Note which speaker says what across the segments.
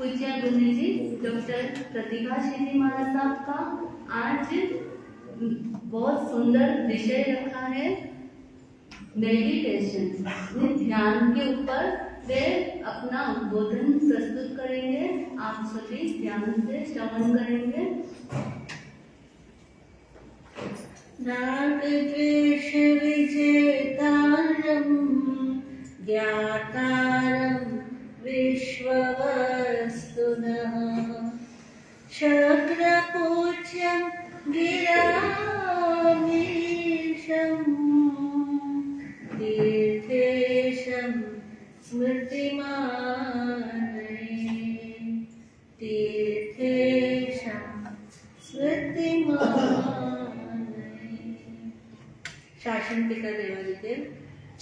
Speaker 1: पूज्य गुरु जी डॉक्टर प्रतिभा श्री महाराज साहब का आज बहुत सुंदर विषय रखा है मेडिटेशन, ध्यान के ऊपर वे अपना उद्बोधन प्रस्तुत करेंगे। आप सभी ध्यान से श्रवण करेंगे।
Speaker 2: रागद्वेष विजेतारं ज्ञातारं विश्ववस्तुनः शक्रपूज्यं गिरामीशं तीर्थेशं स्मृतिमानये तीर्थेशं स्मृतिमानये। शासन पिता देवादिदेव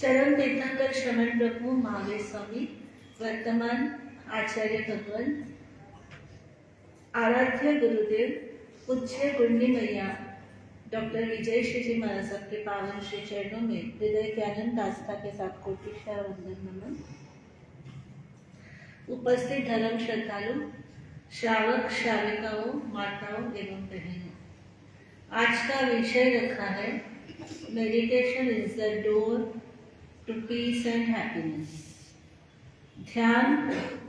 Speaker 2: चरण तीर्थंकर श्रवण प्रभु महावीर स्वामी वर्तमान आचार्य भगवान आराध्य गुरुदेव पूज्य गुरनी मैया डॉक्टर विजय श्री जी महाराज साहब के पावन श्री चरणों में हृदय के आनंद आस्था के साथ कोटिशा वंदन नमन। उपस्थित धर्म श्रद्धालु श्रावक श्राविकाओं माताओं एवं बहनों, आज का विषय रखा है meditation is the door to peace and happiness. ध्यान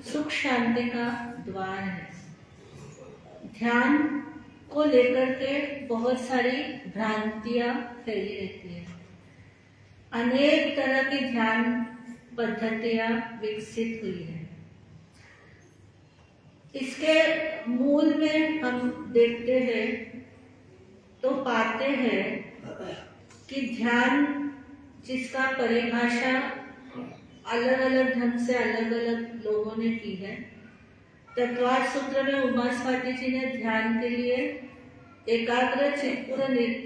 Speaker 2: सुख शांति का द्वार है। ध्यान को लेकर के बहुत सारी भ्रांतियां फैली रहती है। अनेक तरह की ध्यान पद्धतियां विकसित हुई है। इसके मूल में हम देखते हैं तो पाते हैं कि ध्यान जिसका परिभाषा अलग अलग ढंग से अलग अलग लोगों ने की है। तत्वार्थ सूत्र में उमा स्वाति जी ने ध्यान के लिए एकाग्र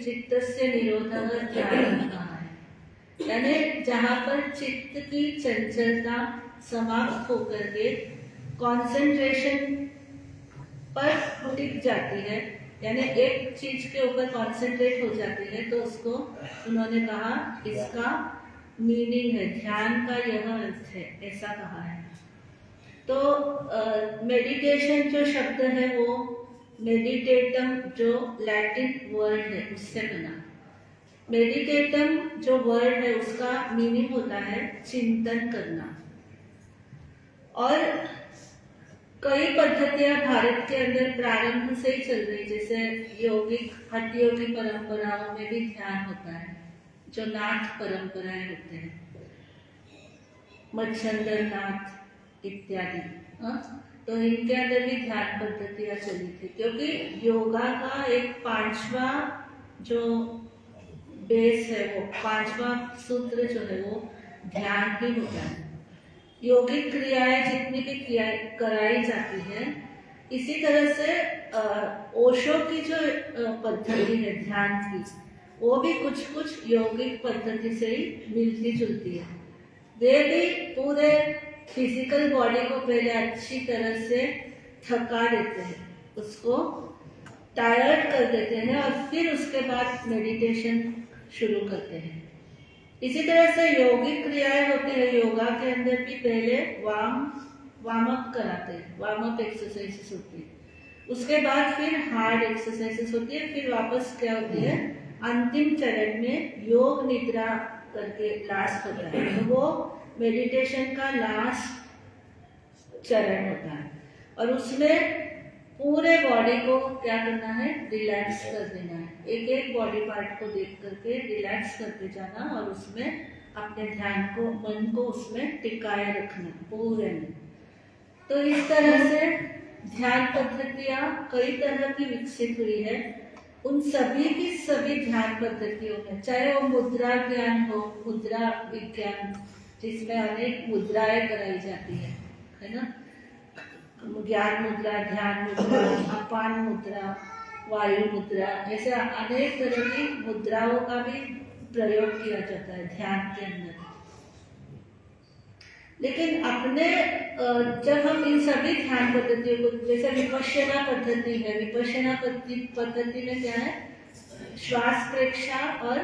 Speaker 2: चित्तस्य निरोधः ध्यान कहा है, यानी जहाँ पर चित्त की चंचलता समाप्त होकर के कंसंट्रेशन पर टिक जाती है, यानी एक चीज के ऊपर कंसंट्रेट हो जाती है, तो उसको उन्होंने कहा इसका मीनिंग है, ध्यान का यह अर्थ है, ऐसा कहा है। तो मेडिटेशन जो शब्द है वो मेडिटेटम जो लैटिन वर्ड है उससे बना। मेडिटेटम जो वर्ड है उसका मीनिंग होता है चिंतन करना। और कई पद्धतियां भारत के अंदर प्रारंभ से ही चल रही, जैसे योगिक हठ योगी परंपराओं में भी ध्यान होता है, जो नाथ परंपराएं होते हैं, मच्छंदर नाथ इत्यादि। तो इनके अंदर भी ध्यान पद्धतियां चली थी, क्योंकि योगा का एक पांचवा जो बेस है, वो पांचवा सूत्र जो है वो ध्यान ही होता है। योगिक क्रियाएं जितनी भी कराई जाती है, इसी तरह से ओशो की जो पद्धति है ध्यान की, वो भी कुछ कुछ यौगिक पद्धति से ही मिलती जुलती है। वे भी पूरे फिजिकल बॉडी को पहले अच्छी तरह से थका देते हैं, उसको टायर्ड कर देते हैं और फिर उसके बाद मेडिटेशन शुरू करते हैं। इसी तरह से यौगिक क्रियाएं होती है, योगा के अंदर भी पहले वार्म अप कराते हैं, वार्म अप एक्सरसाइजेस होती है, उसके बाद फिर हार्ड एक्सरसाइजेस होती है, फिर वापस क्या होती है अंतिम चरण में योग निद्रा करके लास्ट होता है। तो वो मेडिटेशन का लास्ट चरण होता है और उसमें पूरे बॉडी को क्या करना है, रिलैक्स कर देना है। एक एक बॉडी पार्ट को देख करके रिलैक्स करते जाना और उसमें अपने ध्यान को, मन को उसमें टिकाए रखना पूरे में। तो इस तरह से ध्यान पद्धतियां कई तरह की विकसित हुई है। उन सभी की सभी ध्यान पद्धतियों में, चाहे वो मुद्रा ज्ञान हो, मुद्रा विज्ञान जिसमें अनेक मुद्राएं कराई जाती है ना, ज्ञान मुद्रा, ध्यान मुद्रा, अपान मुद्रा, वायु मुद्रा, ऐसे अनेक तरह की मुद्राओं का भी प्रयोग किया जाता है ध्यान के अंदर। लेकिन अपने जब हम इन सभी ध्यान पद्धतियों को, जैसे विपश्यना पद्धति है, विपश्यना पद्धति में क्या है, श्वास प्रेक्षा और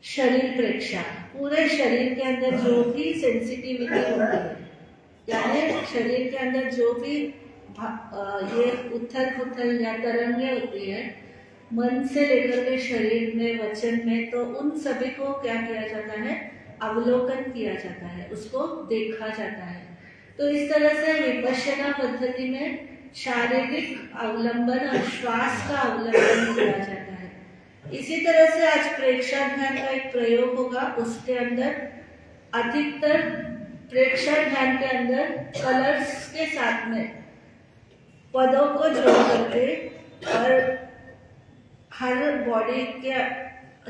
Speaker 2: शरीर प्रेक्षा, पूरे शरीर के अंदर जो भी सेंसिटिविटी होती है यानी शरीर के अंदर जो भी ये उथल पुथल या तरंगे होती है मन से लेकर के शरीर में, वचन में, तो उन सभी को क्या किया जाता है, अवलोकन किया जाता है, उसको देखा जाता है। तो इस तरह से विपश्यना पद्धति में शारीरिक अवलंबन और श्वास का अवलंबन किया जाता है। इसी तरह से आज प्रेक्षाध्यान का एक प्रयोग होगा, उसके अंदर अधिकतर प्रेक्षाध्यान के अंदर कलर्स के साथ में पदों को जोड़ करके और हर बॉडी के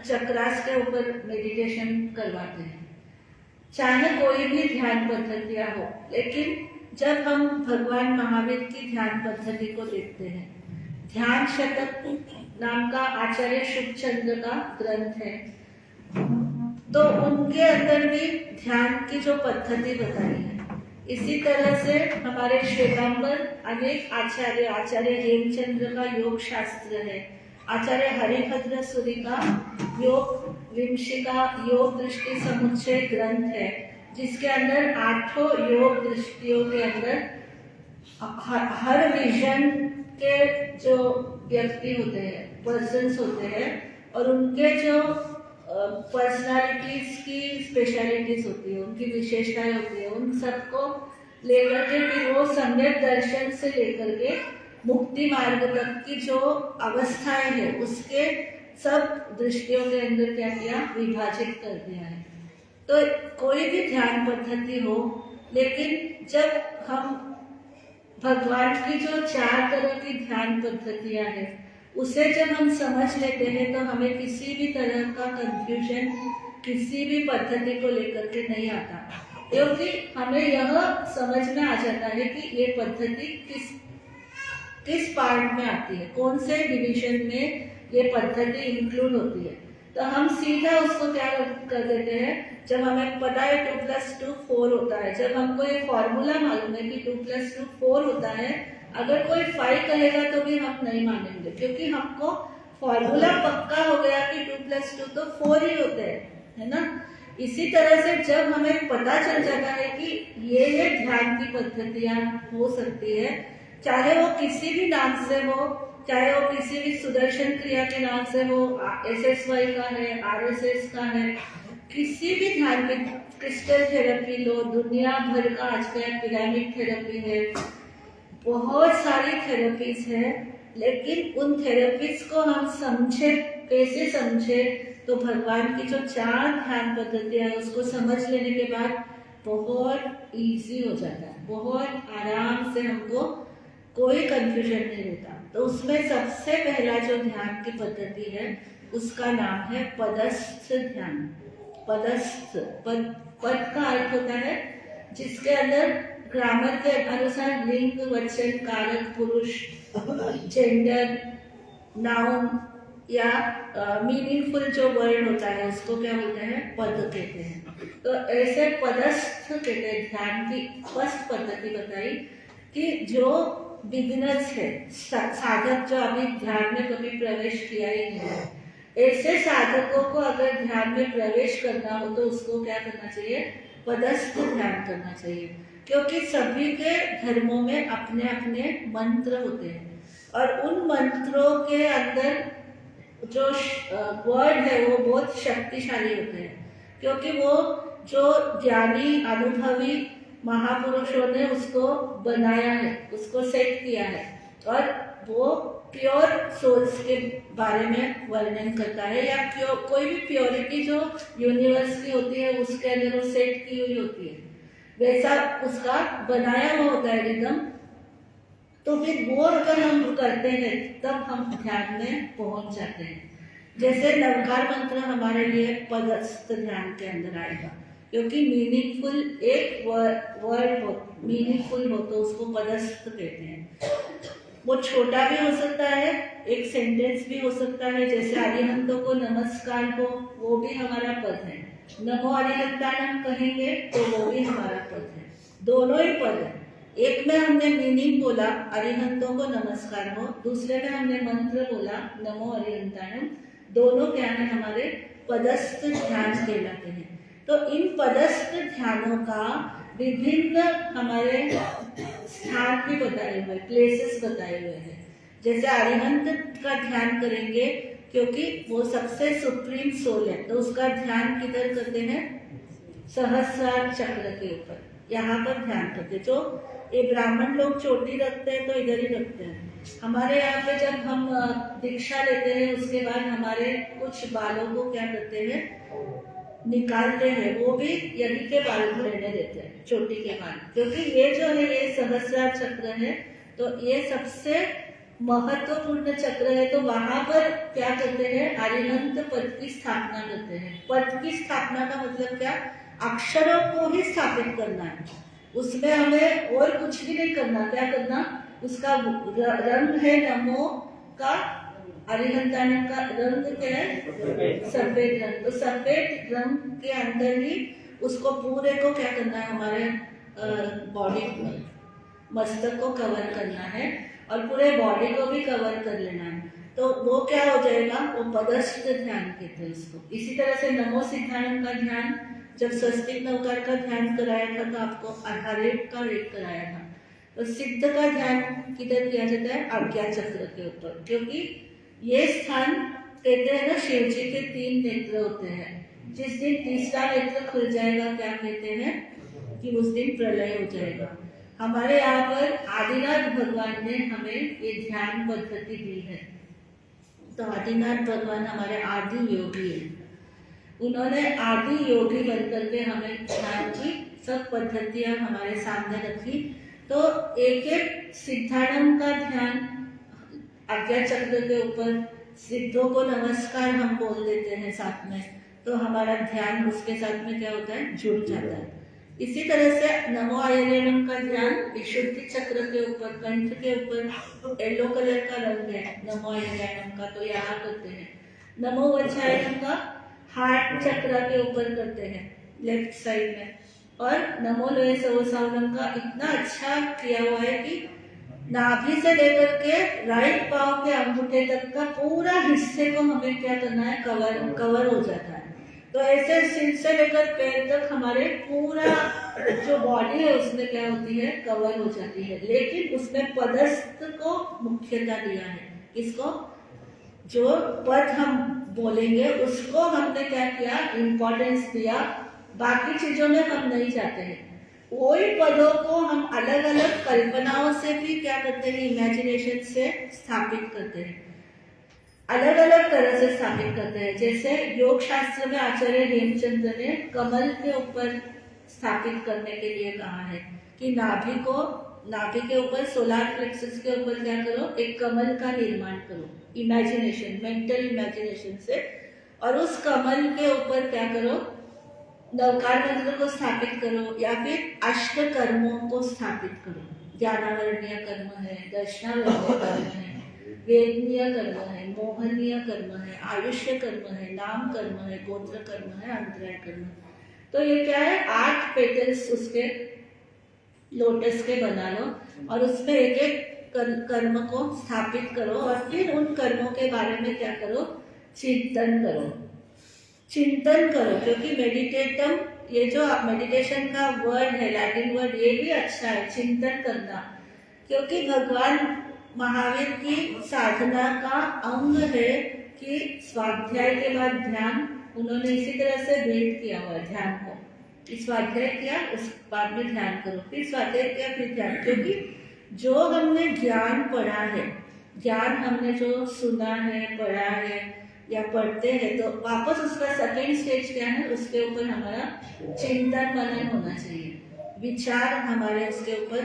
Speaker 2: चक्रास के ऊपर मेडिटेशन करवाते हैं। चाहे कोई भी ध्यान पद्धतियां हो, लेकिन जब हम भगवान महावीर की ध्यान पद्धति को देखते हैं, ध्यान शतक नाम का आचार्य शुभचंद्र का ग्रंथ है, तो उनके अंदर भी ध्यान की जो पद्धति बताई है, इसी तरह से हमारे श्वेतांबर अनेक आचार्य हेमचंद्र का योग शास्त्र है, आचार्य हरिभद्र सूरि का योग विमशिका योग दृष्टि समुच्चय ग्रंथ है, जिसके अंदर 8 योग दृष्टियों के अंदर हर विजन के जो व्यक्ति होते हैं, पर्सन्स होते हैं, और उनके जो पर्सनालिटीज की स्पेशलिटीज होती है, उनकी विशेषताएं होती है, उन सबको लेकर के फिर वो सम्यक दर्शन से लेकर के मुक्ति मार्ग तक की जो अवस्थाएं है, उसके सब दृष्टियों के अंदर क्या किया, विभाजित कर दिया है। तो कोई भी ध्यान पद्धति हो, लेकिन जब हम भगवान की जो 4 तरह की ध्यान पद्धतियां हैं, उसे जब हम समझ लेते हैं, तो हमें किसी भी तरह का कंफ्यूजन किसी भी पद्धति को लेकर के नहीं आता, क्योंकि हमें यह समझ में आ जाता है कि ये पद्धति किस पार्ट में आती है, कौन से डिवीजन में ये पद्धति इंक्लूड होती है। तो हम सीधा उसको क्या कर देते हैं, जब हमें पता है 2+2 4 होता है, जब हमको ये फॉर्मूला मालूम है कि 2+2 4 होता है, अगर कोई 5 कहेगा तो भी हम नहीं मानेंगे, क्योंकि हमको फॉर्मूला पक्का हो गया कि 2+2 तो 4 ही होते हैं, है ना। इसी तरह से जब हमें पता चल जाता है कि ये ध्यान की पद्धतियां हो सकती है, चाहे वो किसी भी नाम से हो, चाहे वो किसी भी सुदर्शन क्रिया के नाम से हो, SSY का है, RSS का है, किसी भी ध्यान में क्रिस्टल थेरेपी लो, दुनिया भर का आजकल पिरामिड थेरेपी है, बहुत सारी थेरेपीज है, लेकिन उन थेरेपीज को हम समझे, कैसे समझे, तो भगवान की जो 4 ध्यान पद्धतियां है उसको समझ लेने के बाद बहुत इजी हो जाता है, बहुत आराम से हमको कोई कंफ्यूजन नहीं होता। तो उसमें सबसे पहला जो ध्यान की पद्धति है, उसका नाम है पदस्थ ध्यान। पदस्थ पद का अर्थ होता है जिसके अंदर ग्रामर के अनुसार लिंग, वचन, कारक, पुरुष, जेंडर, नाउन या मीनिंगफुल जो वर्ड होता है उसको क्या बोलते हैं, पद कहते हैं। तो ऐसे पदस्थ कहते हैं। ध्यान की फर्स्ट पद्धति बताई कि जो बिगिनर्स है, साधक जो अभी ध्यान में कभी प्रवेश किया ही नहीं है, ऐसे साधकों को अगर ध्यान में प्रवेश करना हो तो उसको क्या करना चाहिए, पदस्थ ध्यान करना चाहिए। क्योंकि सभी के धर्मों में अपने अपने मंत्र होते हैं, और उन मंत्रों के अंदर जो वर्ड है वो बहुत शक्तिशाली होते हैं, क्योंकि वो जो ज्ञानी अनुभवी महापुरुषों ने उसको बनाया है, उसको सेट किया है, और वो प्योर सोल्स के बारे में वर्णन करता है, या कोई भी प्योरिटी जो यूनिवर्स की होती है उसके अंदर वो सेट की हुई होती है, वैसा उसका बनाया हुआ होता है रिदम। तो फिर वो अगर हम करते हैं तब हम ध्यान में पहुंच जाते हैं। जैसे नवकार मंत्र हमारे लिए पदस्थ ध्यान के अंदर आएगा, क्योंकि मीनिंगफुल एक वर्ड हो, मीनिंगफुल हो तो उसको पदस्थ कहते हैं। वो छोटा भी हो सकता है, एक सेंटेंस भी हो सकता है, जैसे अरिहंतों को नमस्कार हो, वो भी हमारा पद है। नमो अरिहंतानम कहेंगे तो वो भी हमारा पद है, दोनों ही पद है। एक में हमने मीनिंग बोला अरिहंतों को नमस्कार हो, दूसरे में हमने मंत्र बोला नमो अरिहंतानम, दोनों क्या है, हमारे पदस्थ ध्यान कहलाते हैं। तो इन पदस्थ ध्यानों का विभिन्न हमारे स्थान भी बताए हुए, प्लेसेस बताए हुए हैं। जैसे अरिहंत का ध्यान करेंगे क्योंकि वो सबसे सुप्रीम सोल है, तो उसका ध्यान किधर करते हैं? सहस्रार चक्र के ऊपर, यहाँ पर ध्यान करते। जो ये ब्राह्मण लोग चोटी रखते हैं तो इधर ही रखते हैं। हमारे यहाँ पे जब हम दीक्षा लेते हैं उसके बाद हमारे कुछ बालों को क्या करते हैं? निकालते हैं, वो भी यज्ञ के बाल को रहने देते हैं, चोटी के बाल, क्योंकि ये जो है ये सहस्रार चक्र है, तो ये सबसे महत्वपूर्ण चक्र है। तो वहां पर क्या करते हैं? अरिहंत पद की स्थापना करते हैं। पद की स्थापना का मतलब क्या? अक्षरों को ही स्थापित करना है, उसमें हमें और कुछ भी नहीं करना। क्या करना? उसका रंग है नमो का, अरिहंतान का रंग क्या है? सफेद रंग। तो सफेद रंग के अंदर ही उसको पूरे को क्या करना है? हमारे बॉडी मस्तक को कवर करना है और पूरे बॉडी को भी कवर कर लेना है। तो वो क्या हो जाएगा? वो पदस्थ ध्यान कहते हैं उसको। इसी तरह से नमो सिद्धांत का ध्यान, जब स्वस्तिक नवकार का ध्यान कराया था तो आपको आधारित का रेट कराया था। तो सिद्ध का ध्यान किधर किया जाता है? आज्ञा चक्र के ऊपर, क्योंकि ये स्थान कहते हैं ना शिव जी के 3 नेत्र होते हैं। जिस दिन तीसरा नेत्र खुल जाएगा क्या कहते हैं? कि उस दिन प्रलय हो जाएगा। हमारे यहाँ पर आदिनाथ भगवान ने हमें ये ध्यान पद्धति दी है। तो आदिनाथ भगवान हमारे आदि योगी है, उन्होंने आदि योगी बनकर के हमें ध्यान की सब पद्धतियां हमारे सामने रखी। तो एक एक सिद्धाणम का ध्यान आज्ञा चक्र के ऊपर, सिद्धों को नमस्कार हम बोल देते हैं साथ में, तो हमारा ध्यान उसके साथ में क्या होता है? जुड़ जाता है। इसी तरह से नमो आयर्यणम का ध्यान विशुद्धि चक्र के ऊपर, कंठ के ऊपर येलो कलर का रंग है नमो आयर्यणम का, तो यहाँ करते हैं। नमो वज्रायणम का हार्ट चक्र के ऊपर करते हैं लेफ्ट साइड में। और नमो लोहे सवसावनम का इतना अच्छा किया हुआ है कि नाभि से लेकर के राइट पांव के अंगूठे तक का पूरा हिस्से को हमें क्या करना है? कवर हो जाता है। तो ऐसे सिर से लेकर पैर तक हमारे पूरा जो बॉडी है उसमें क्या होती है? कवर हो जाती है। लेकिन उसमें पदस्थ को मुख्यता दिया है। किसको? जो पद हम बोलेंगे उसको हमने क्या किया? इम्पोर्टेंस दिया। बाकी चीजों में हम नहीं जाते हैं। वही पदों को हम अलग अलग कल्पनाओं से भी क्या करते हैं? इमेजिनेशन से स्थापित करते हैं, अलग अलग तरह से स्थापित करते हैं। जैसे योग शास्त्र में आचार्य हेमचंद्र ने कमल के ऊपर स्थापित करने के लिए कहा है कि नाभि के ऊपर, सोलार प्लेक्सस के ऊपर क्या करो? एक कमल का निर्माण करो, इमेजिनेशन, मेंटल इमेजिनेशन से। और उस कमल के ऊपर क्या करो? नवकार मंत्र को स्थापित करो, या फिर अष्ट कर्मों को स्थापित करो। ज्ञानावरणीय कर्म है, दर्शनावरणीय कर्म है, वेदनीय कर्म है, मोहनीय कर्म है, आयुष्य कर्म है, नाम कर्म है, गोत्र कर्म है, अंतराय कर्म। तो ये क्या है? 8 पेटल्स उसके लोटस के बना लो और उसमें एक एक कर्म को स्थापित करो और फिर उन कर्मों के बारे में क्या करो? चिंतन करो, चिंतन करो। क्योंकि मेडिटेटम, ये जो मेडिटेशन का वर्ड है, लैटिन वर्ड, ये भी अच्छा है, चिंतन करना। क्योंकि भगवान महावीर की साधना का अंग है कि स्वाध्याय के बाद ध्यान, उन्होंने इसी तरह से भेद किया हुआ ध्यान को। स्वाध्याय किया, उस बाद में ध्यान करो, फिर स्वाध्याय किया, फिर ध्यान। क्योंकि जो हमने ज्ञान पढ़ा है, ज्ञान हमने जो सुना है, पढ़ा है या पढ़ते हैं, तो वापस उसका सेकेंड स्टेज क्या है? उसके ऊपर हमारा चिंतन मनन होना चाहिए, विचार हमारे उसके ऊपर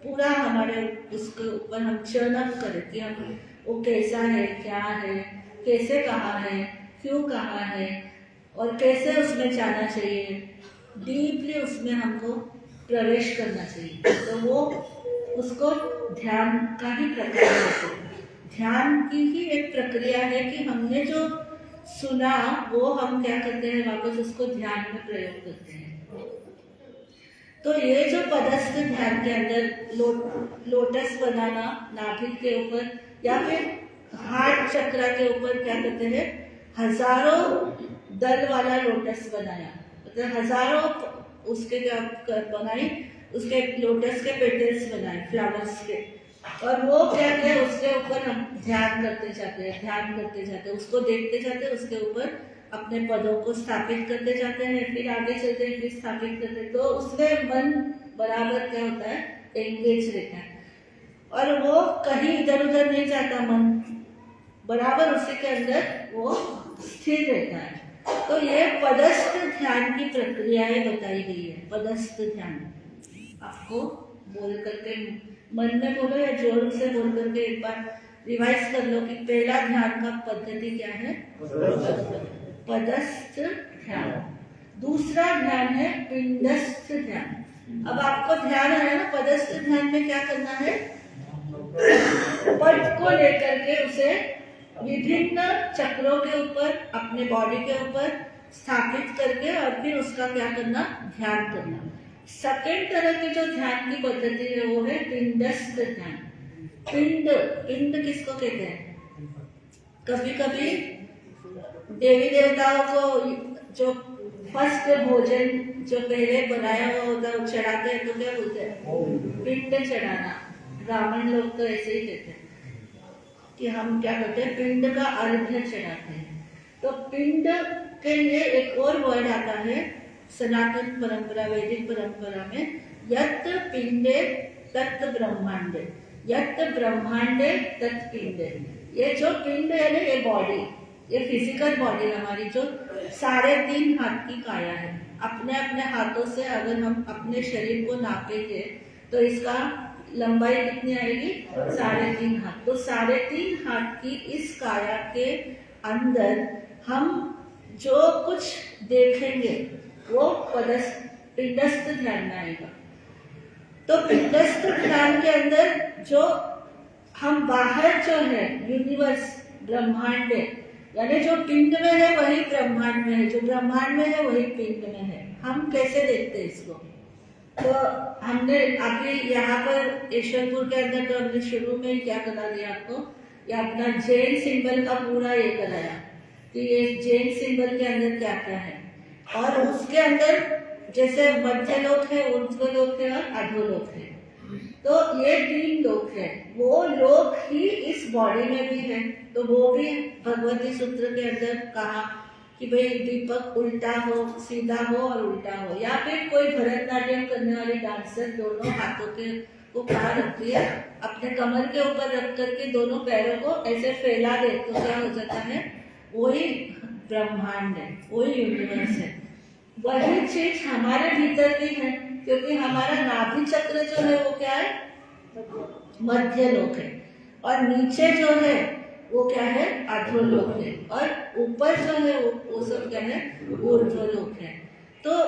Speaker 2: पूरा हमारे उसके ऊपर हम चर्न करें कि हम वो कैसा है, क्या है, कैसे कहा है, क्यों कहा है और कैसे उसमें जाना चाहिए, डीपली उसमें हमको प्रवेश करना चाहिए। तो वो उसको ध्यान का ही प्रक्रिया है। ध्यान की ही एक प्रक्रिया है कि हमने जो सुना वो हम क्या करते हैं? वापस उसको ध्यान में प्रयोग करते हैं। तो ये जो पदस्थ ध्यान के अंदर लोटस बनाना नाभि के ऊपर या फिर हार्ट चक्र के ऊपर क्या करते हैं? हजारों दल वाला लोटस बनाया, मतलब हजारों उसके क्या बनाई, उसके लोटस के पेटल्स बनाए फ्लावर्स के, और वो क्या किया उसके ऊपर हम ध्यान करते जाते हैं, ध्यान करते जाते हैं, उसको देखते जाते हैं, उसके ऊपर अपने पदों को स्थापित करते जाते हैं, फिर आगे चलते हैं, फिर स्थापित करते हैं, तो उसमें मन बराबर क्या होता है, एंगेज रहता है, और वो कहीं इधर उधर नहीं जाता, मन बराबर उसी के अंदर वो स्थिर रहता है। तो ये पदस्थ ध्यान की प्रक्रियाएं बताई गई है। पदस्थ ध्यान आपको बोल करके मन में बोलो या जोर से बोल करके एक बार रिवाइज कर लो कि पहला ध्यान का पद्धति क्या है, पदस्थ ध्यान। दूसरा ध्यान है पिंडस्थ ध्यान। अब आपको ध्यान है ना, पदस्थ ध्यान में क्या करना है, पद को लेकर के उसे विभिन्न चक्रों के ऊपर, अपने बॉडी के ऊपर स्थापित करके और फिर उसका क्या करना, ध्यान करना। सेकेंड तरह की जो ध्यान की पद्धति है वो है पिंडस्थ ध्यान। पिंड, पिंड किसको कहते हैं, कभी कभी देवी देवताओं को जो फर्स्ट भोजन जो पहले बनाया हुआ होता है वो चढ़ाते हैं, तो क्या बोलते हैं, पिंड चढ़ाना। ब्राह्मण लोग तो ऐसे ही कहते हैं कि हम क्या करते हैं, पिंड का अर्घ्य चढ़ाते हैं। तो पिंड के लिए एक और वर्ड आता है सनातन परंपरा, वैदिक परंपरा में, यत् पिंडे तत् ब्रह्मांडे, यत् ब्रह्मांडे तत् पिंडे। ये जो पिंड है ना, ये बॉडी, ये फिजिकल बॉडी हमारी जो 3.5 हाथ की काया है, अपने अपने हाथों से अगर हम अपने शरीर को नापेंगे तो इसका लंबाई कितनी आएगी, 3.5 हाथ। तो 3.5 हाथ की इस काया के अंदर हम जो कुछ देखेंगे वो पिंडस्थ ध्यान में आएगा। तो पिंडस्थ ध्यान के अंदर जो हम बाहर जो है यूनिवर्स, ब्रह्मांड है, यानी जो पिंड में है वही ब्रह्मांड में है, जो ब्रह्मांड में है वही पिंड में है। हम कैसे देखते हैं इसको, तो हमने अभी यहाँ पर ईश्वरपुर के अंदर तो हमने शुरू में ही क्या करा दिया आपको, या अपना जैन सिंबल का पूरा ये कराया कि ये जैन सिंबल के अंदर क्या क्या है, और उसके अंदर जैसे मध्य लोक है, ऊर्ध्व लोक है और अधोलोक है। तो ये 3 लोक है, वो लोक ही इस बॉडी में भी है। तो वो भी भगवती सूत्र के अंदर कहा कि भाई दीपक उल्टा हो, सीधा हो और उल्टा हो, या फिर कोई भरतनाट्यम करने वाली डांसर दोनों हाथों के को कहाँ रखती है, अपने कमर के ऊपर रख करके दोनों पैरों को ऐसे फैला दे, तो क्या हो जाता है, वही ब्रह्मांड है, वही यूनिवर्स है। वही चीज हमारे भीतर भी है, क्योंकि हमारा नाभि चक्र जो है वो क्या है, मध्य लोक है, और नीचे जो है वो क्या है, अधोलोक है, और ऊपर जो है वो सब क्या है, ऊर्ध्वलोक है। तो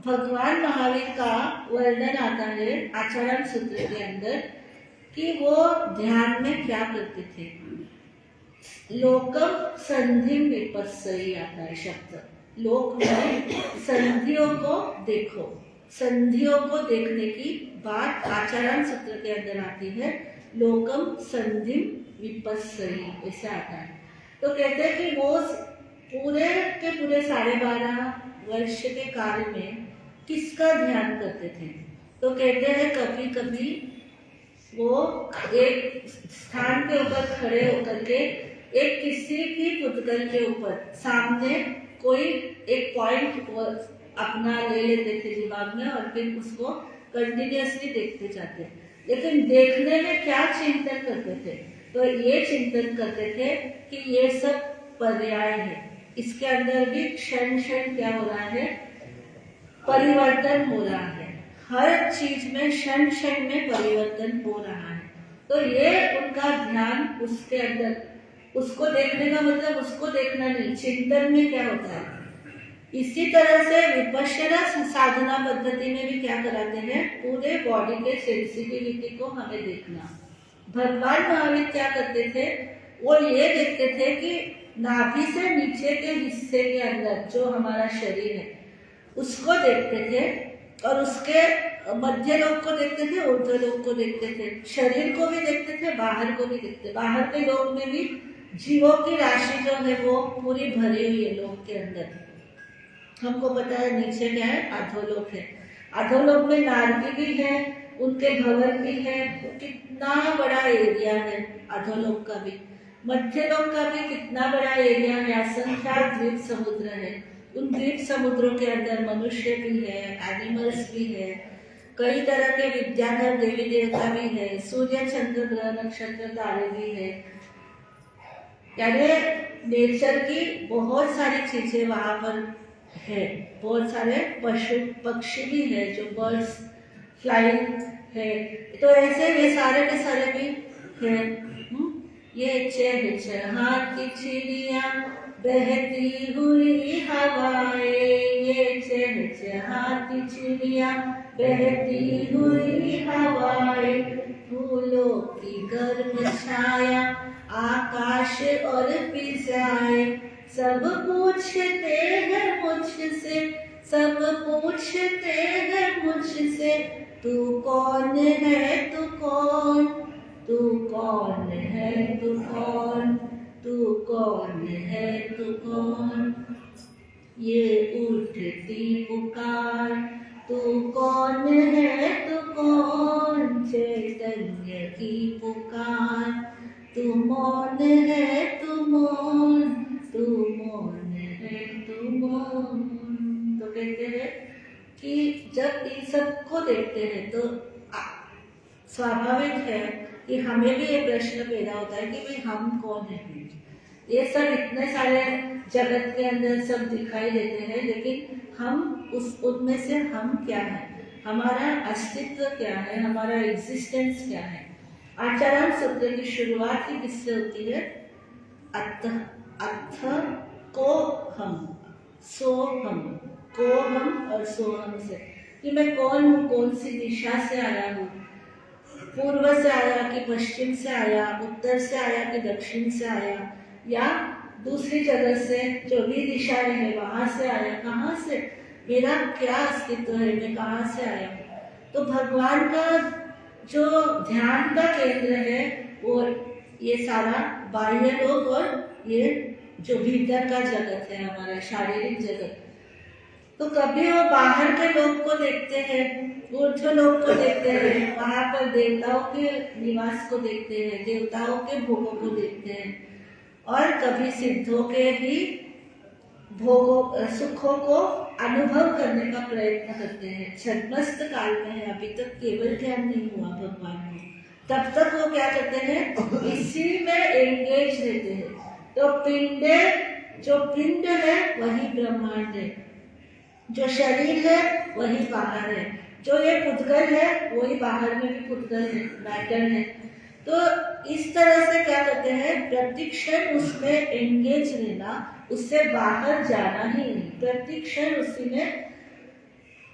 Speaker 2: भगवान महावीर का वर्णन आता है आचरण सूत्र के अंदर कि वो ध्यान में क्या करते थे, लोकम संधि विपस्सई आता है शब्द, लोक में संधियों को देखो, संधियों को देखने की बात आचरण सूत्र के अंदर आती है, लोकम संधि विपस्सई ऐसे आता है। तो कहते हैं कि वो पूरे के पूरे 12.5 वर्ष के कार्य में किसका ध्यान करते थे, तो कहते हैं कभी कभी वो एक स्थान के ऊपर खड़े होकर के एक किसी भी पुतगल के ऊपर सामने कोई एक पॉइंट अपना ले लेते थे दिमाग में, और फिर उसको कंटिन्यूअसली देखते जाते। लेकिन देखने में क्या चिंतन करते थे, तो ये चिंतन करते थे कि ये सब पर्याय है, इसके अंदर भी क्षण क्षण क्या हो रहा है, परिवर्तन हो रहा है, हर चीज में क्षण क्षण में परिवर्तन हो रहा है। तो ये उनका ध्यान उसके अंदर, उसको देखने का मतलब उसको देखना नहीं, चिंतन में क्या होता है। इसी तरह से विपश्यना साधना पद्धति में भी क्या कराते हैं, पूरे बॉडी के सेंसिटिविटी को हमें देखना। भगवान महावीर क्या करते थे, वो ये देखते थे कि नाभि से नीचे के हिस्से के अंदर जो हमारा शरीर है उसको देखते थे, और उसके मध्य लोक को देखते थे, ऊर्ध्व लोक को देखते थे, शरीर को भी देखते थे, बाहर को भी देखते। बाहर के लोक में भी जीवों की राशि जो है वो पूरी भरी हुई है लोक के अंदर। हमको पता है नीचे क्या है, अधोलोक है। अधोलोक में नारदी भी है, उनके भवन भी है। तो कितना बड़ा एरिया है अधोलोक का भी। मध्यलोक का भी कितना बड़ा एरिया है, असंख्यात द्वीप समुद्र है। उन द्वीप समुद्रों के अंदर मनुष्य भी है, एनिमल्स भी है, कई तरह के विद्याधर देवी देवता भी है, सूर्य चंद्र ग्रह नक्षत्र तारे भी है। यानी नेचर की बहुत सारी चीजें वहां पर है। बहुत सारे पशु पक्षी भी है, जो बर्ड्स फ्लाइंग है। तो ऐसे ये सारे के सारे भी है। ये चहचहाती की चिड़िया बहती हुई हवाएं, ये चहचहाती चिड़िया बहती हुई हवाएं, फूलों की गर्म छाया आकाश और फिजाएं, सब पूछते हैं मुझसे, सब पूछते हैं मुझसे, तू कौन है, तू कौन, तू कौन है, तू कौन, तू कौन है, तू कौन। ये उठती पुकार, तू कौन है, तू कौन, चैतन्य की पुकार, तू मौन है, तू मौन, तू मौन है, तू मौन। तो कहते हैं कि जब इन सबको देखते हैं तो स्वाभाविक है कि हमें भी ये प्रश्न पैदा होता है कि भाई हम कौन है। ये सब इतने सारे जगत के अंदर सब दिखाई देते हैं, लेकिन हम उनमें से हम क्या है, हमारा अस्तित्व क्या है, हमारा एग्जिस्टेंस क्या है। आचार्य सूत्र की शुरुआत ही किससे होती है, अथ अथ को हम, सो हम, को हम और सो हम से, कि मैं कौन हूँ, कौन सी दिशा से आया हूँ, पूर्व से आया कि पश्चिम से आया, उत्तर से आया कि दक्षिण से आया, या दूसरी जगह से जो भी दिशाएं है वहां से आया, कहाँ से, मेरा क्या अस्तित्व है, मैं कहाँ से आया। तो भगवान का जो ध्यान का केंद्र है वो ये सारा बाह्य लोक और ये जो भीतर का जगत है, हमारा शारीरिक जगत। तो कभी वो बाहर के लोक को देखते हैं, ऊर्ध्व लोक को देखते हैं, वहां पर देवताओं के निवास को देखते हैं, देवताओं के भोगों को देखते हैं, और कभी सिद्धों के भी भोगों सुखों को अनुभव करने का प्रयत्न करते हैं। छद्मस्त काल में है, अभी तक केवल ज्ञान नहीं हुआ भगवान को, तब तक वो क्या करते हैं, इसी में एंगेज रहते हैं। तो जो पिंड है वही ब्रह्मांड है, जो शरीर है वही बाहर है, जो ये पुद्गल है वही बाहर में भी पुद्गल है, मैटर है। तो इस तरह से क्या करते हैं, प्रतिक्षण उसमें एंगेज रहना, उससे बाहर जाना ही नहीं, प्रतिक्षण उसी में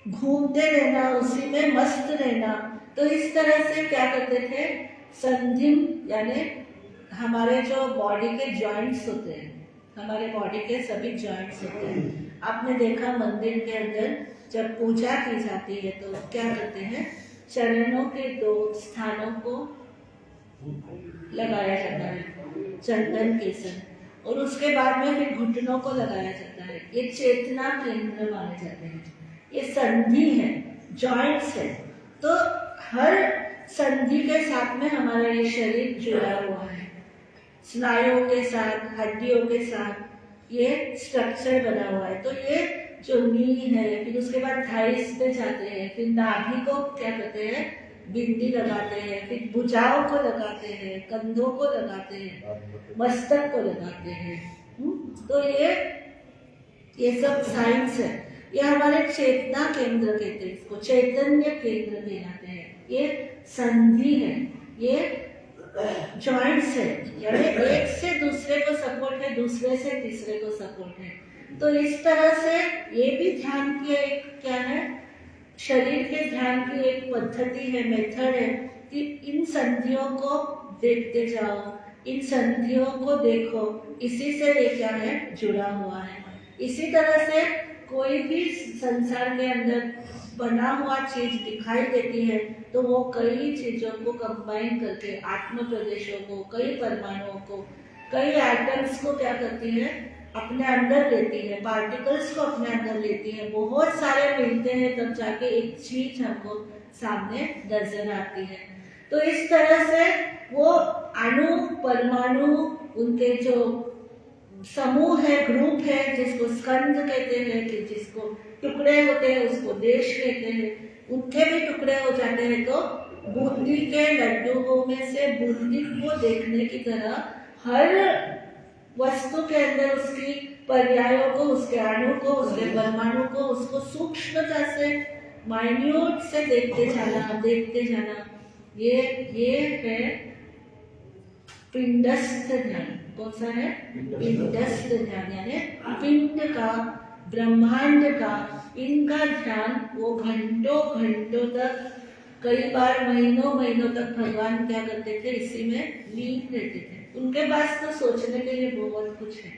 Speaker 2: घूमते रहना, उसी में मस्त रहना। तो इस तरह से क्या करते थे, संधि यानी हमारे जो बॉडी के जॉइंट्स होते हैं, हमारे बॉडी के सभी जॉइंट्स होते हैं। आपने देखा मंदिर के अंदर जब पूजा की जाती है तो क्या करते हैं, चरणों के 2 स्थानों को लगाया जाता है चंदन केसर, और उसके बाद में फिर घुटनों को लगाया जाता है। ये चेतना केंद्र माने जाते हैं, ये संधि है, जॉइंट्स है। तो हर संधि के साथ में हमारा ये शरीर जुड़ा हुआ है, स्नायुओं के साथ, हड्डियों के साथ ये स्ट्रक्चर बना हुआ है। तो ये जो नी है, फिर उसके बाद थाइस पे जाते हैं, फिर नाभि को क्या कहते हैं, बिंदी लगाते हैं, फिर भुजाओं को लगाते हैं, कंधों को लगाते हैं, मस्तक को लगाते हैं। तो ये सब साइंस है। ये हमारे चेतना केंद्र कहते हैं, इसको चैतन्य केंद्र कहलाते हैं। ये संधि है, ये जॉइंट्स है, यानी एक से दूसरे को सपोर्ट है, दूसरे से तीसरे को सपोर्ट है। तो इस तरह से ये भी ध्यान की एक क्या है, शरीर के ध्यान की एक पद्धति है, मेथड है कि इन संधियों को देखते जाओ, इन संधियों को देखो, इसी से ये क्या है, जुड़ा हुआ है। इसी तरह से कोई भी संसार के अंदर बना हुआ चीज दिखाई देती है तो वो कई चीजों को कंबाइन करके, आत्म प्रदेशों को, कई परमाणुओं को, कई एटम्स को क्या करती है, अपने अंदर लेती है, पार्टिकल्स को अपने अंदर लेती है, बहुत सारे मिलते हैं तब जाके एक चीज हमको सामने नजर आती है। तो इस तरह से वो अणु परमाणु उनके जो समूह है, ग्रुप है, जिसको स्कंद कहते हैं, कि जिसको टुकड़े होते हैं उसको देश कहते हैं, उनके भी टुकड़े हो जाते हैं। तो बूंदी के लड्डुओं में से बूंदी को देखने की तरह हर वस्तु के अंदर उसकी पर्यायों को, उसके अणु को, उसके परमाणु को, उसको सूक्ष्मता से, माइन्यूट से देखते जाना, ये है पिंडस्थ ध्यान। कौन सा है? पिंडस्थ ध्यान, यानी पिंड का, ब्रह्मांड का, इनका ध्यान वो घंटों घंटों तक, कई बार महीनों महीनों तक भगवान क्या करते थे, इसी में लीन रहते थे। उनके पास तो सोचने के लिए बहुत कुछ है।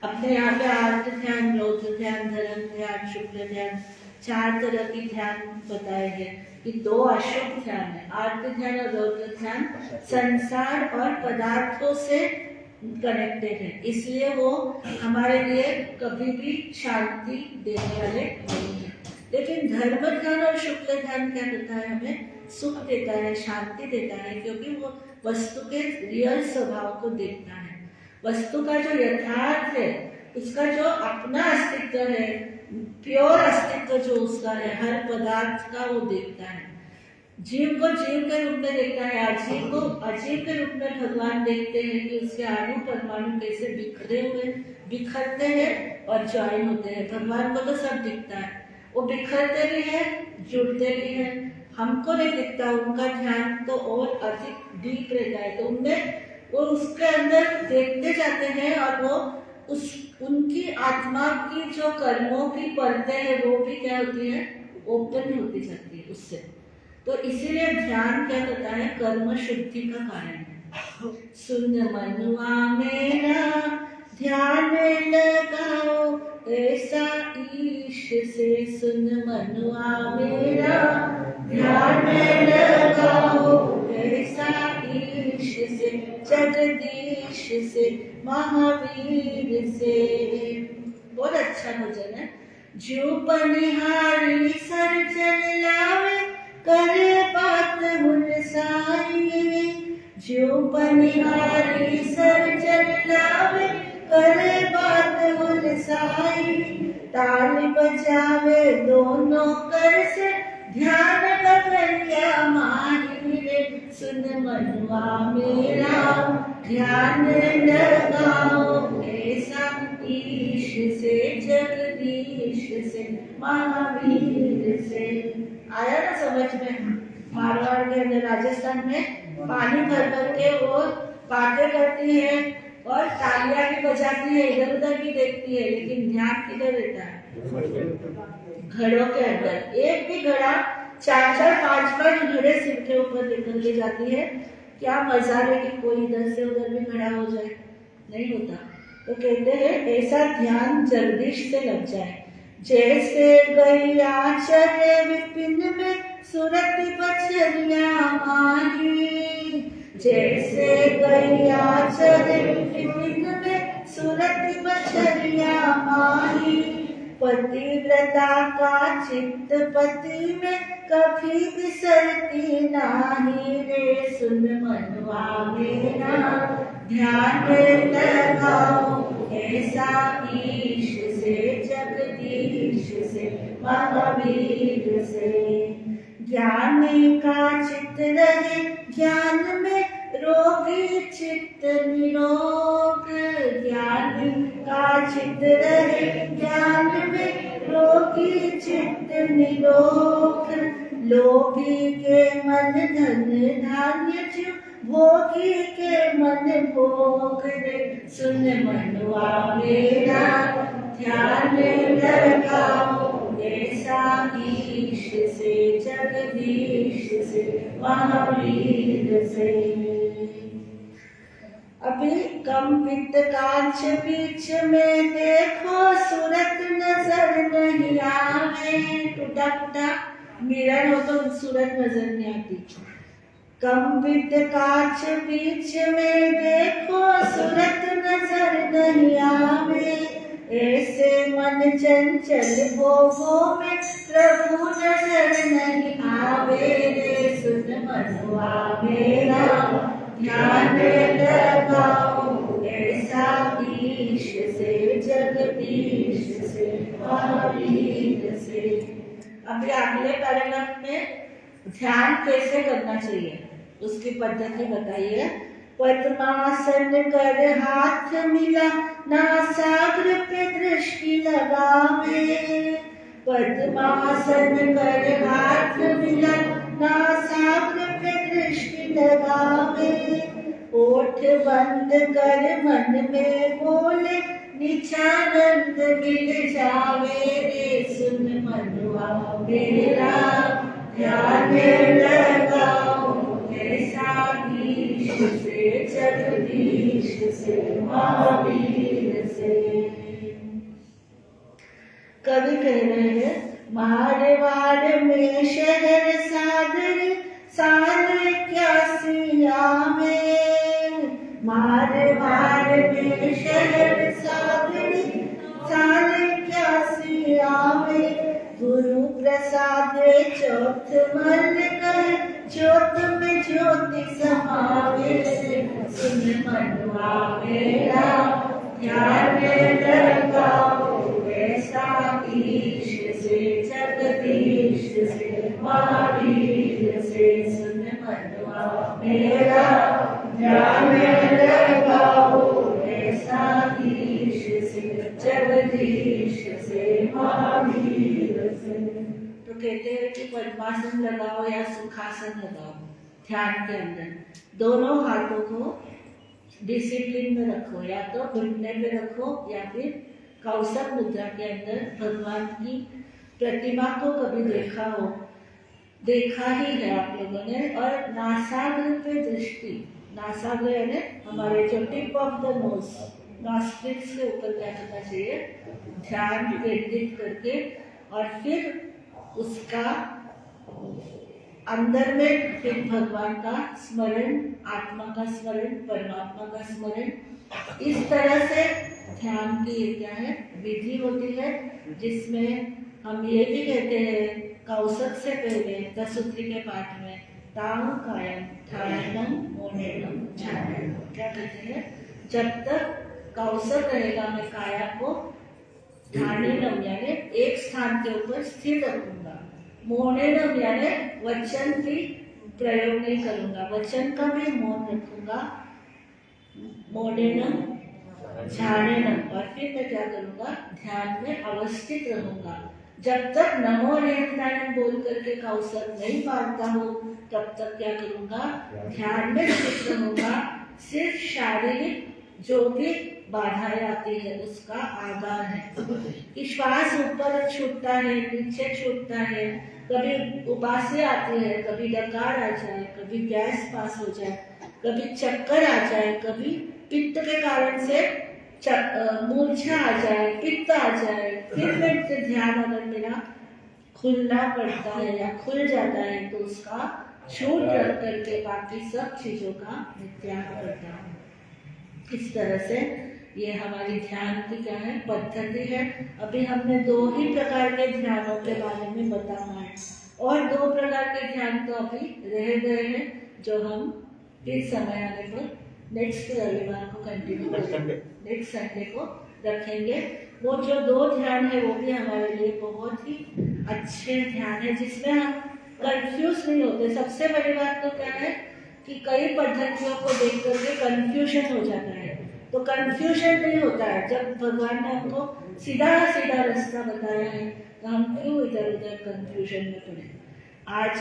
Speaker 2: अपने यहाँ पे आर्त ध्यान, रौद्र ध्यान, धर्म ध्यान, शुक्ल ध्यान, 4 तरह की ध्यान बताए हैं कि 2 अशुभ ध्यान है। आर्त ध्यान और रौद्र ध्यान संसार और पदार्थों से कनेक्टेड है, इसलिए वो हमारे लिए कभी भी शांति देने वाले नहीं है। लेकिन धर्म ध्यान और शुक्ल ध्यान क्या करता है? हमें सुख देता है, शांति देता है, क्योंकि वो वस्तु के रियल स्वभाव को देखता है। वस्तु का जो यथार्थ है, उसका जो अपना अस्तित्व है, प्योर अस्तित्व जो उसका है, हर पदार्थ का वो देखता है। जीव को जीव के रूप में देखता है, अजीव को अजीव के रूप में भगवान देखते हैं कि उसके अणु परमाणु कैसे बिखरते हैं और ज्वाइन होते हैं। भगवान को तो सब दिखता है, वो बिखरते भी हैं, जुड़ते भी हैं। हमको नहीं दिखता, उनका ध्यान तो और अधिक डीप रहता है, तो उनमें वो उसके अंदर देखते जाते हैं और वो उनकी आत्मा की जो कर्मों की परतें हैं वो भी क्या होती है? ओपन होती जाती है उससे। तो इसीलिए ध्यान क्या करता है? कर्म शुद्धि का कारण है। सुन मनुआ मेरा ध्यान लगाओ, ऐसा ईश से सुन मनुआ मेरा ध्यान लगाओ, ऐसा ईश से, जगदीश से, महावीर से। बहुत अच्छा भजन है। जो पनिहारी सर्जन लावे, करे बात मुरसाई। जो पनिहारी सर्जन लावे, करे बात मुरसाई। ताली बजावे दोनों कर से, ध्यान बकरिया माही रे। सुन मनुआ मेरा ध्यान लगाओ, ऐसा ईश से, जगदीश से, महावीर से। आया ना समझ में? मारवाड़ के अंदर, राजस्थान में पानी भर भर के वो बातें करती है और तालियां भी बजाती है, इधर उधर भी देखती है, लेकिन ध्यान किधर रहता है? घड़ों के अंदर। एक भी घड़ा 4-4, 5-5 घड़े सिर के ऊपर निकल के जाती है। क्या मजा है कि कोई इधर से उधर भी खड़ा हो जाए? नहीं होता। तो कहते हैं ऐसा ध्यान जगदीश से लग जाए। जैसे गैया चरे विपिन में, सुरति बछरिया माही। जैसे गैया चरे विपिन में, सुरति बछरिया माही। पतिव्रता का चित्त पति में, कभी बिसरती नाही रे। सुन मनुआ मेरा ध्यान लगाओ, ऐसा ईश से, जगदीश से, महावीर से। ज्ञानी का चित्त रहे ज्ञान में, रोगी चित्त निरोग। ज्ञानी का चित्त रहे ज्ञान में, रोगी चित्त निरोग। लोभी के मन धन धान्य जीव, भोगी के मन भोग रे। सुन मनुआ मेरा ध्यान लगाओ, ऐसा ईश से, जगदीश से, महावीर से। अभी कंपित कांच बीच में देखो, सूरत नजर नहीं आवे। टूटा फूटा मिरर हो तो सूरत नजर नहीं आती। कम विद कांच बीच में देखो सूरत नजर नहीं आवे, ऐसे मन चंचल भोगों में प्रभु नजर नहीं आवे रे। सुन मनुआ मेरा ध्यान लगाओ, ऐसा ईश से जगदीश से महावीर से। अभी अगले पैराग्राफ में ध्यान कैसे करना चाहिए उसकी पद्धति बताइए। पद्मासन कर हाथ मिला, नासाग्र पे दृष्टि लगावे। पद्मासन कर हाथ मिला, नासाग्र पे दृष्टि लगावे। ओठ बंद कर मन में बोले, नित्यानंद मिल जावे रे। सुन मनुआ मेरा ध्यान लगाओ, ऐसा ईश से जगदीश से महावीर से। कवि कह रहे हैं, मारवाड़ में शहर सादर साल 81 में। मारवाड़ में शहर सादर साल 81 में। गुरु प्रसाद चौथ मल कर, ज्योत में ज्योति समावे। सुन मनुआ मेरा ध्यान लगाओ, ऐसा ईश से जगदीश से महावीर से। सुन मनुआ मेरा ध्यान लगाओ, ऐसा ईश से जगदीश से महावीर। तो कहते हैं कि पद्मासन लगाओ या सुखासन लगाओ ध्यान के अंदर। दोनों हाथों को डिसिप्लिन में रखो, या तो घुटने पे रखो या फिर कौशक मुद्रा के अंदर भगवान की प्रतिमा को कभी देखा ही है आप लोगों ने। और नासाग्र पे दृष्टि, नासाग्र यानी हमारे जो tip of the nose, nostrils के ऊपर क्या करना चाहिए, ध्यान केंद्रित करके। और फिर उसका अंदर में फिर भगवान का स्मरण, आत्मा का स्मरण, परमात्मा का स्मरण। इस तरह से ध्यान की ये क्या है, विधि होती है, जिसमें हम ये भी कहते हैं कौशक से पहले दशसूत्री के पाठ में तांग कायम ठायनम मोनेनम झानम क्या कहते हैं, जब तक कौशक रहेगा मैं काया को ठानेनम यानी एक स्थान के ऊपर स्थिर रखूंगा। मोनेनम यानी वचन की प्रयोग नहीं करूंगा, वचन का भी मौन रखूंगा। मोनेनम झानेनम, और फिर मैं क्या करूंगा, ध्यान में अवस्थित रहूंगा। जब तक नमो नेत्रायण बोल करके कौशल नहीं मारता हो तब तक क्या करूंगा, ध्यान में स्थित रहूंगा। सिर्फ शारीरिक जो भी बाधाएं आती है उसका आधार है कि श्वास ऊपर छूटता है, नीचे छूटता है, कभी उबासी आती है, कभी डकार आ जाए, कभी गैस पास हो जाए, कभी चक्कर आ जाए, कभी पित्त के कारण से मूर्छा आ जाए, पित्त आ जाए। फिर मैं ध्यान अगर मेरा खुलना पड़ता है या खुल जाता है तो उसका छूट रख करके बाकी सब चीजों का मैं त्याग करता हूँ। इस तरह से ये हमारी ध्यान की क्या है, पद्धति है। अभी हमने 2 ही प्रकार के ध्यानों के बारे में बताना है, और 2 प्रकार के ध्यान तो अभी रह गए हैं जो हम फिर समय आने पर नेक्स्ट रविवार को कंटिन्यू करेंगे, नेक्स्ट संडे को रखेंगे। वो जो 2 ध्यान है वो भी हमारे लिए बहुत ही अच्छे ध्यान है, जिसमें हम कंफ्यूज नहीं होते। सबसे बड़ी बात तो क्या है कि कई पद्धतियों को देख करके कंफ्यूजन हो जाता है, तो कंफ्यूजन नहीं होता है। जब भगवान ने हमको सीधा सीधा रास्ता बताया है तो हम क्यों इधर उधर कंफ्यूजन में पड़े। आज